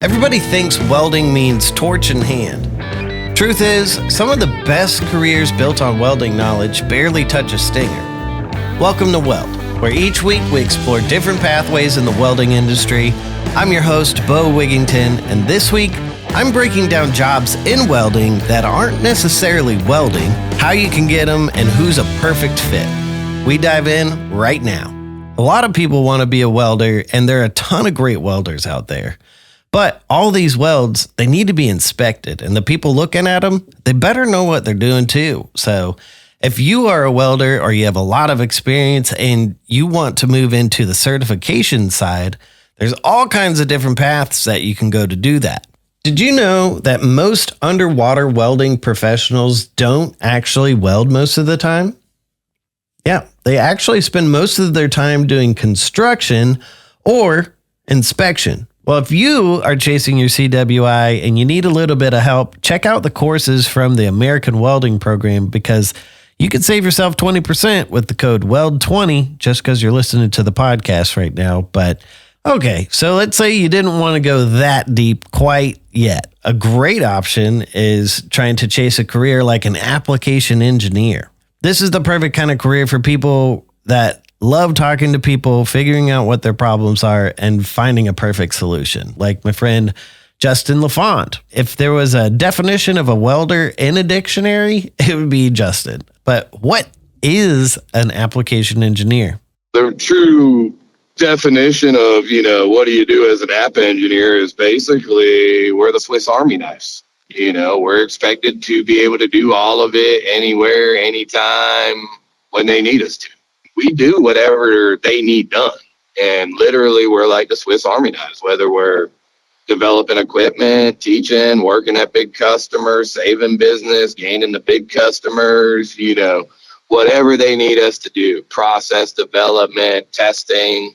Everybody thinks welding means torch in hand. Truth is, some of the best careers built on welding knowledge barely touch a stinger. Welcome to Weld, where each week we explore different pathways in the welding industry. I'm your host, Beau Wigington, and this week I'm breaking down jobs in welding that aren't necessarily welding, how you can get them, and who's a perfect fit. We dive in right now. A lot of people want to be a welder, and there are a ton of great welders out there. But all these welds, they need to be inspected, and the people looking at them, they better know what they're doing too. So if you are a welder or you have a lot of experience and you want to move into the certification side, there's all kinds of different paths that you can go to do that. Did you know that most underwater welding professionals don't actually weld most of the time? Yeah, they actually spend most of their time doing construction or inspection. Well, if you are chasing your CWI and you need a little bit of help, check out the courses from the American Welding Program because you can save yourself 20% with the code WELD20 just because you're listening to the podcast right now. But okay, so let's say you didn't want to go that deep quite yet. A great option is trying to chase a career like an application engineer. This is the perfect kind of career for people that love talking to people, figuring out what their problems are, and finding a perfect solution. Like my friend Justin Lafond. If there was a definition of a welder in a dictionary, it would be Justin. But what is an application engineer? The true definition of, what do you do as an app engineer is basically we're the Swiss Army knives. We're expected to be able to do all of it anywhere, anytime, when they need us to. We do whatever they need done. And literally, we're like the Swiss Army knives, whether we're developing equipment, teaching, working at big customers, saving business, gaining the big customers, whatever they need us to do, process development, testing.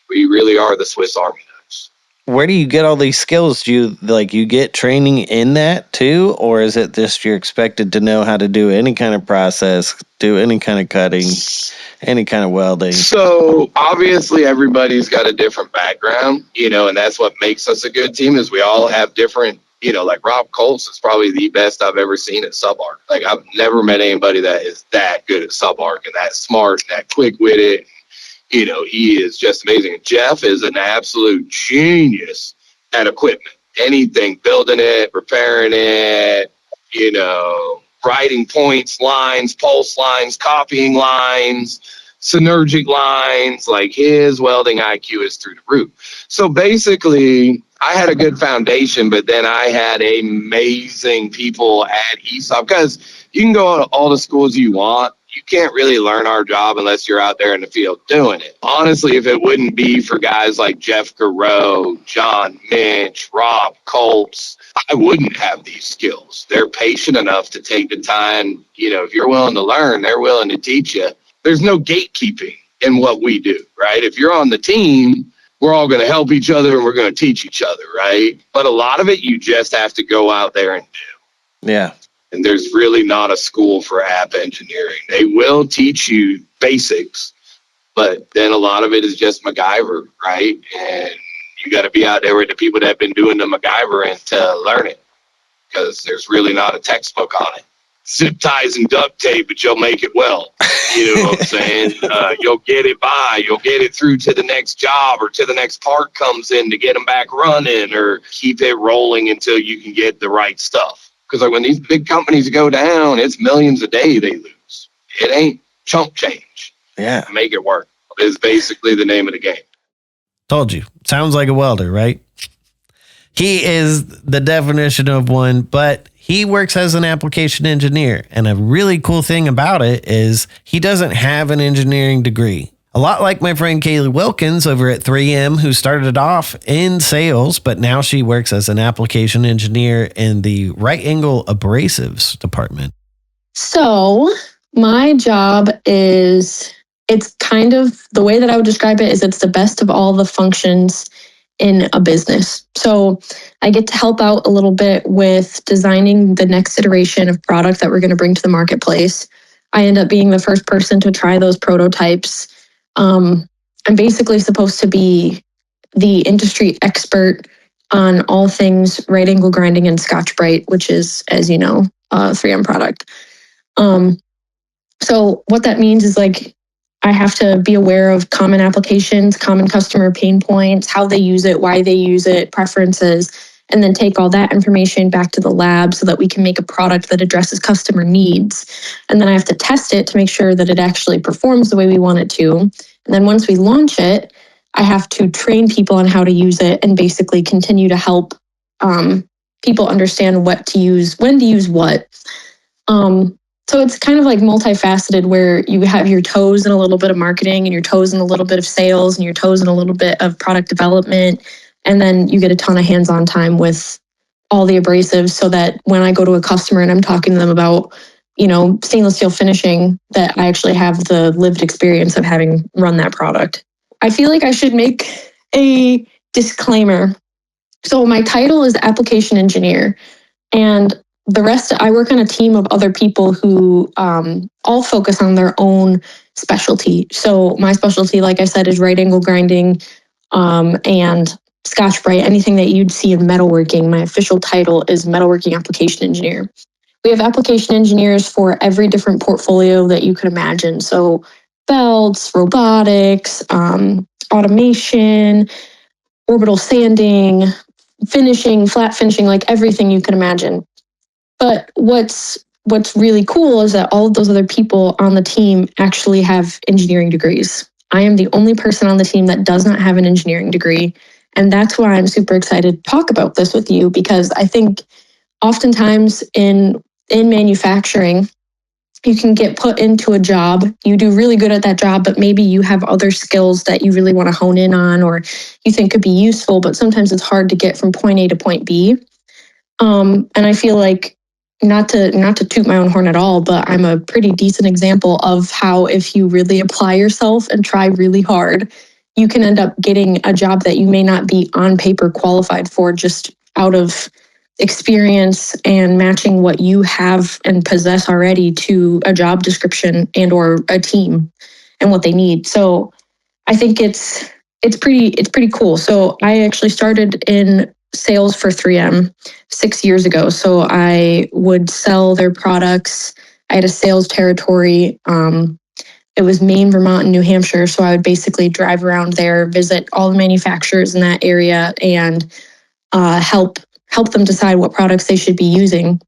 We really are the Swiss Army knives. Where do you get all these skills? Do you get training in that too? Or is it just you're expected to know how to do any kind of process, do any kind of cutting, any kind of welding? So obviously everybody's got a different background, and that's what makes us a good team is we all have different, like Rob Colts is probably the best I've ever seen at sub-arc. Like I've never met anybody that is that good at sub-arc and that smart and that quick with it. He is just amazing. Jeff is an absolute genius at equipment. Anything, building it, repairing it, writing points, lines, pulse lines, copying lines, synergic lines. Like his welding IQ is through the roof. So basically, I had a good foundation, but then I had amazing people at ESOP because you can go to all the schools you want. You can't really learn our job unless you're out there in the field doing it. Honestly, if it wouldn't be for guys like Jeff Garreau, John Minch, Rob Colts, I wouldn't have these skills. They're patient enough to take the time. If you're willing to learn, they're willing to teach you. There's no gatekeeping in what we do, right? If you're on the team, we're all going to help each other and we're going to teach each other, right? But a lot of it, you just have to go out there and do. Yeah. And there's really not a school for app engineering. They will teach you basics, but then a lot of it is just MacGyver, right? And you got to be out there with the people that have been doing the MacGyvering to learn it because there's really not a textbook on it. Zip ties and duct tape, but you'll make it well. You know what I'm saying? You'll get it by. You'll get it through to the next job or to the next part comes in to get them back running or keep it rolling until you can get the right stuff. Because when these big companies go down, it's millions a day they lose. It ain't chump change. Yeah. Make it work is basically the name of the game. Told you. Sounds like a welder, right? He is the definition of one, but he works as an application engineer. And a really cool thing about it is he doesn't have an engineering degree. A lot like my friend Kaeleigh Wilkins over at 3M, who started off in sales, but now she works as an application engineer in the right angle abrasives department. So my job it's kind of, the way that I would describe it is it's the best of all the functions in a business. So I get to help out a little bit with designing the next iteration of product that we're going to bring to the marketplace. I end up being the first person to try those prototypes. I'm basically supposed to be the industry expert on all things right angle grinding and Scotch-Brite, which is, as you know, a 3M product. So what that means is like, I have to be aware of common applications, common customer pain points, how they use it, why they use it, preferences, and then take all that information back to the lab so that we can make a product that addresses customer needs. And then I have to test it to make sure that it actually performs the way we want it to. And then once we launch it, I have to train people on how to use it and basically continue to help people understand what to use, when to use what. So it's kind of like multifaceted where you have your toes in a little bit of marketing and your toes in a little bit of sales and your toes in a little bit of product development. And then you get a ton of hands-on time with all the abrasives so that when I go to a customer and I'm talking to them about, stainless steel finishing, that I actually have the lived experience of having run that product. I feel like I should make a disclaimer. So my title is application engineer, and the rest, I work on a team of other people who all focus on their own specialty. So my specialty, like I said, is right angle grinding and Scotch-Brite, anything that you'd see in metalworking. My official title is Metalworking Application Engineer. We have application engineers for every different portfolio that you could imagine. So belts, robotics, automation, orbital sanding, finishing, flat finishing, like everything you can imagine. But what's really cool is that all of those other people on the team actually have engineering degrees. I am the only person on the team that does not have an engineering degree. And that's why I'm super excited to talk about this with you, because I think oftentimes in manufacturing, you can get put into a job, you do really good at that job, but maybe you have other skills that you really want to hone in on or you think could be useful, but sometimes it's hard to get from point A to point B. And I feel like, not to toot my own horn at all, but I'm a pretty decent example of how if you really apply yourself and try really hard, you can end up getting a job that you may not be on paper qualified for, just out of experience and matching what you have and possess already to a job description and or a team and what they need. So I think it's pretty cool. So I actually started in sales for 3M 6 years ago. So I would sell their products. I had a sales territory. It was Maine, Vermont, and New Hampshire. So I would basically drive around there, visit all the manufacturers in that area, and help them decide what products they should be using.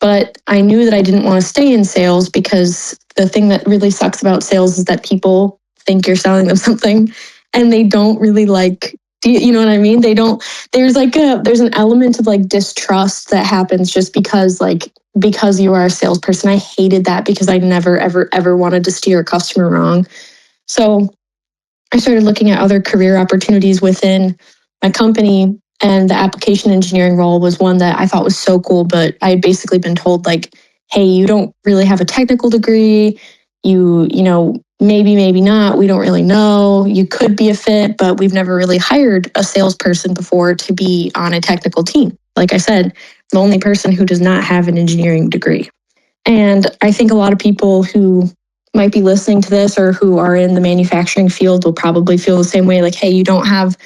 But I knew that I didn't want to stay in sales, because the thing that really sucks about sales is that people think you're selling them something and they don't really like, you know what I mean? There's an element of like distrust that happens just because you are a salesperson. I hated that because I never, ever, ever wanted to steer a customer wrong. So I started looking at other career opportunities within my company, and the application engineering role was one that I thought was so cool, but I had basically been told like, hey, you don't really have a technical degree. You know, maybe not. We don't really know. You could be a fit, but we've never really hired a salesperson before to be on a technical team. Like I said, the only person who does not have an engineering degree. And I think a lot of people who might be listening to this or who are in the manufacturing field will probably feel the same way. Like, hey, you don't have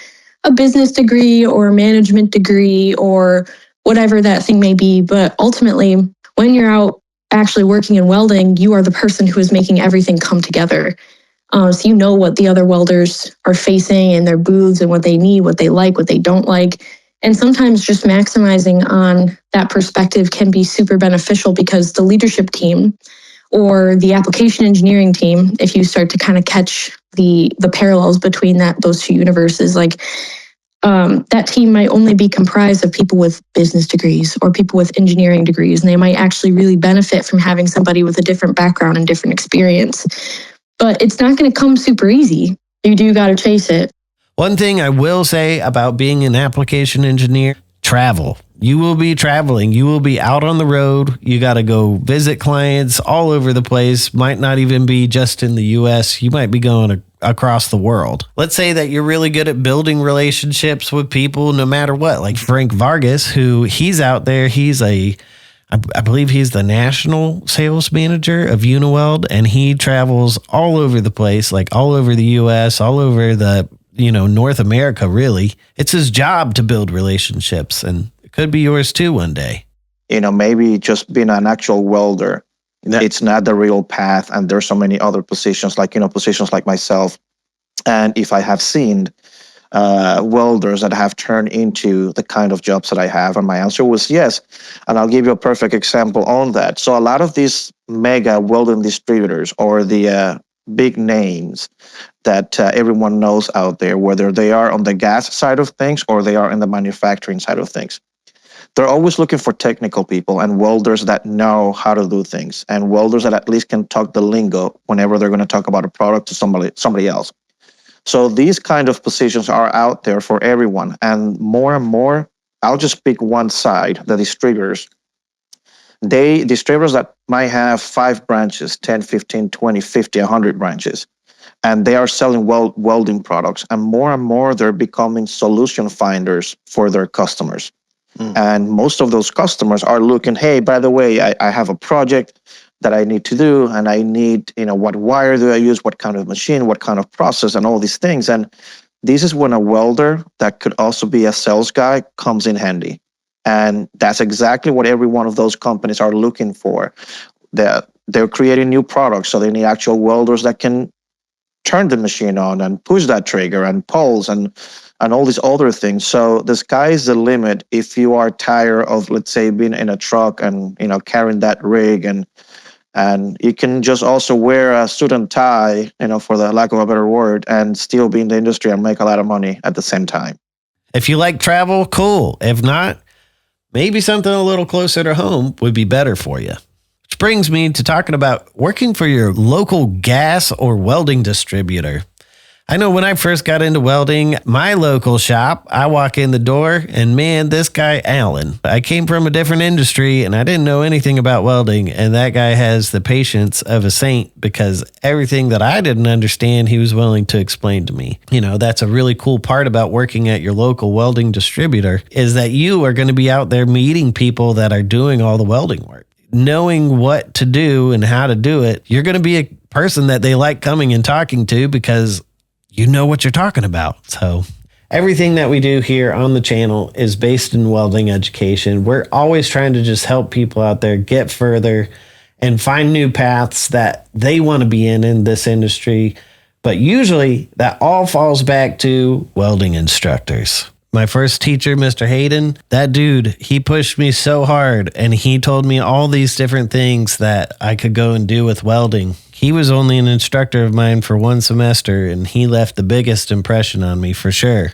a business degree or a management degree or whatever that thing may be. But ultimately, when you're out actually working in welding, you are the person who is making everything come together. So you know what the other welders are facing in their booths and what they need, what they like, what they don't like. And sometimes just maximizing on that perspective can be super beneficial, because the leadership team or the application engineering team, if you start to kind of catch the parallels between those two universes, like that team might only be comprised of people with business degrees or people with engineering degrees, and they might actually really benefit from having somebody with a different background and different experience. But it's not going to come super easy. You do got to chase it. One thing I will say about being an application engineer, travel. You will be traveling. You will be out on the road. You got to go visit clients all over the place. Might not even be just in the US. You might be going across the world. Let's say that you're really good at building relationships with people no matter what. Like Frank Vargas, who he's out there. He's I believe he's the national sales manager of UniWeld, and he travels all over the place, like all over the US, all over the North America, really. It's his job to build relationships, and it could be yours too one day. Maybe just being an actual welder, it's not the real path. And there's so many other positions like myself. And if I have seen welders that have turned into the kind of jobs that I have, and my answer was yes. And I'll give you a perfect example on that. So a lot of these mega welding distributors, or the big names that everyone knows out there, whether they are on the gas side of things or they are in the manufacturing side of things, they're always looking for technical people and welders that know how to do things, and welders that at least can talk the lingo whenever they're going to talk about a product to somebody else. So these kind of positions are out there for everyone. And more, I'll just pick one side, the distributors. Distributors that might have 5 branches, 10, 15, 20, 50, 100 branches, and they are selling welding products. And more, they're becoming solution finders for their customers. And most of those customers are looking, hey, by the way, I have a project that I need to do, and I need, what wire do I use, what kind of machine, what kind of process, and all these things. And this is when a welder that could also be a sales guy comes in handy. And that's exactly what every one of those companies are looking for. They're creating new products, so they need actual welders that can turn the machine on and push that trigger and pulse and all these other things. So the sky is the limit if you are tired of, let's say, being in a truck and carrying that rig, and you can just also wear a suit and tie, for the lack of a better word, and still be in the industry and make a lot of money at the same time. If you like travel, cool. If not, maybe something a little closer to home would be better for you. Which brings me to talking about working for your local gas or welding distributor. I know when I first got into welding, my local shop, I walk in the door and man, this guy, Alan, I came from a different industry and I didn't know anything about welding. And that guy has the patience of a saint, because everything that I didn't understand, he was willing to explain to me. That's a really cool part about working at your local welding distributor, is that you are going to be out there meeting people that are doing all the welding work. Knowing what to do and how to do it, you're going to be a person that they like coming and talking to because you know what you're talking about. So everything that we do here on the channel is based in welding education. We're always trying to just help people out there get further and find new paths that they want to be in this industry. But usually that all falls back to welding instructors. My first teacher, Mr. Hayden, that dude, he pushed me so hard, and he told me all these different things that I could go and do with welding. He was only an instructor of mine for one semester, and he left the biggest impression on me for sure,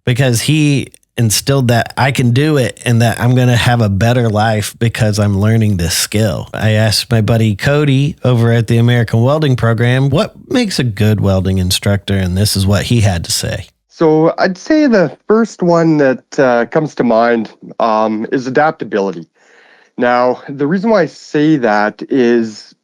because he instilled that I can do it and that I'm going to have a better life because I'm learning this skill. I asked my buddy Cody over at the American Welding Program what makes a good welding instructor, and this is what he had to say. So I'd say the first one that comes to mind is adaptability. Now, the reason why I say that is,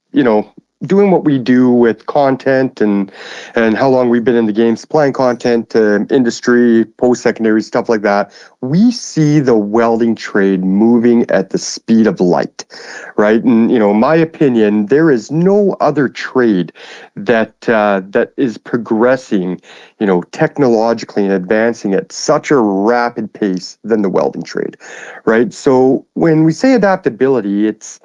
doing what we do with content and how long we've been in the game, supplying content to industry, post-secondary, stuff like that, we see the welding trade moving at the speed of light, right? And, in my opinion, there is no other trade that is progressing, technologically and advancing at such a rapid pace than the welding trade, right? So when we say adaptability, it's,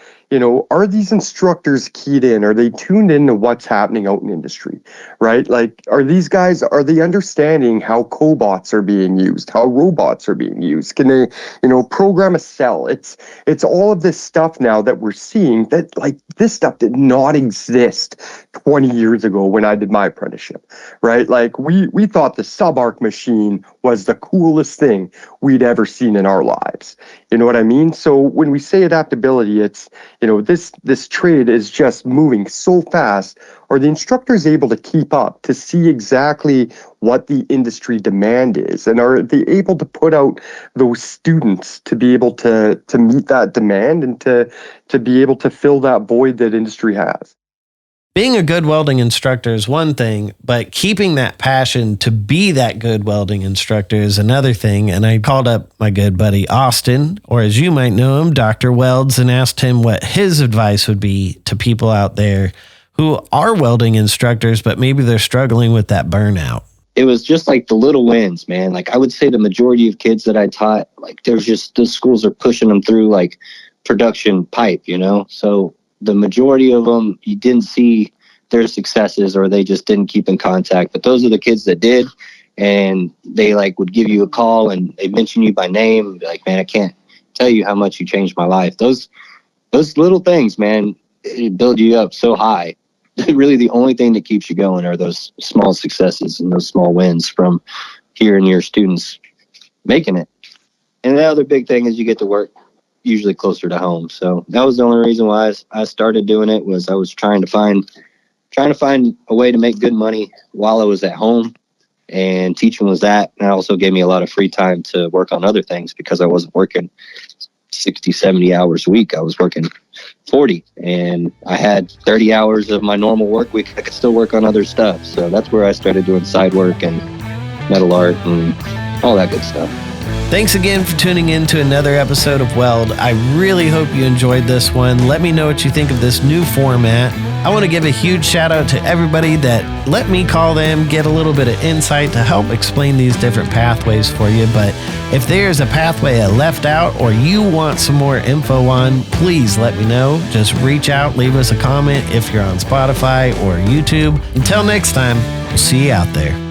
are these instructors keyed in? Are they tuned in to what's happening out in industry, right? Like, are they understanding how cobots are being used, how robots are being used? Can they, program a cell? It's all of this stuff now that we're seeing that, like, this stuff did not exist 20 years ago when I did my apprenticeship, right? Like, we thought the sub-arc machine was the coolest thing we'd ever seen in our lives. You know what I mean? So when we say adaptability, it's, this trade is just moving so fast. Are the instructors able to keep up, to see exactly what the industry demand is? And are they able to put out those students to be able to meet that demand and to be able to fill that void that industry has? Being a good welding instructor is one thing, but keeping that passion to be that good welding instructor is another thing. And I called up my good buddy Austin, or as you might know him, Dr. Welds, and asked him what his advice would be to people out there who are welding instructors, but maybe they're struggling with that burnout. it was just like the little wins, man. Like I would say the majority of kids that I taught, like there's just, the schools are pushing them through like production pipe, you know? So the majority of them, you didn't see their successes, or they just didn't keep in contact. But those are the kids that did, and they like would give you a call and they mention you by name and be like, man, I can't tell you how much you changed my life. Those little things, man, it build you up so high. Really the only thing that keeps you going are those small successes and those small wins from hearing your students making it. And the other big thing is you get to work usually closer to home. So that was the only reason why I started doing it, was I was trying to find a way to make good money while I was at home, and teaching was that. And it also gave me a lot of free time to work on other things, because I wasn't working 60, 70 hours a week. I was working 40, and I had 30 hours of my normal work week. I could still work on other stuff. So that's where I started doing side work and metal art and all that good stuff. Thanks again for tuning in to another episode of Weld. I really hope you enjoyed this one. Let me know what you think of this new format. I want to give a huge shout out to everybody that let me call them, get a little bit of insight to help explain these different pathways for you. But if there's a pathway I left out or you want some more info on, please let me know. Just reach out, leave us a comment if you're on Spotify or YouTube. Until next time, we'll see you out there.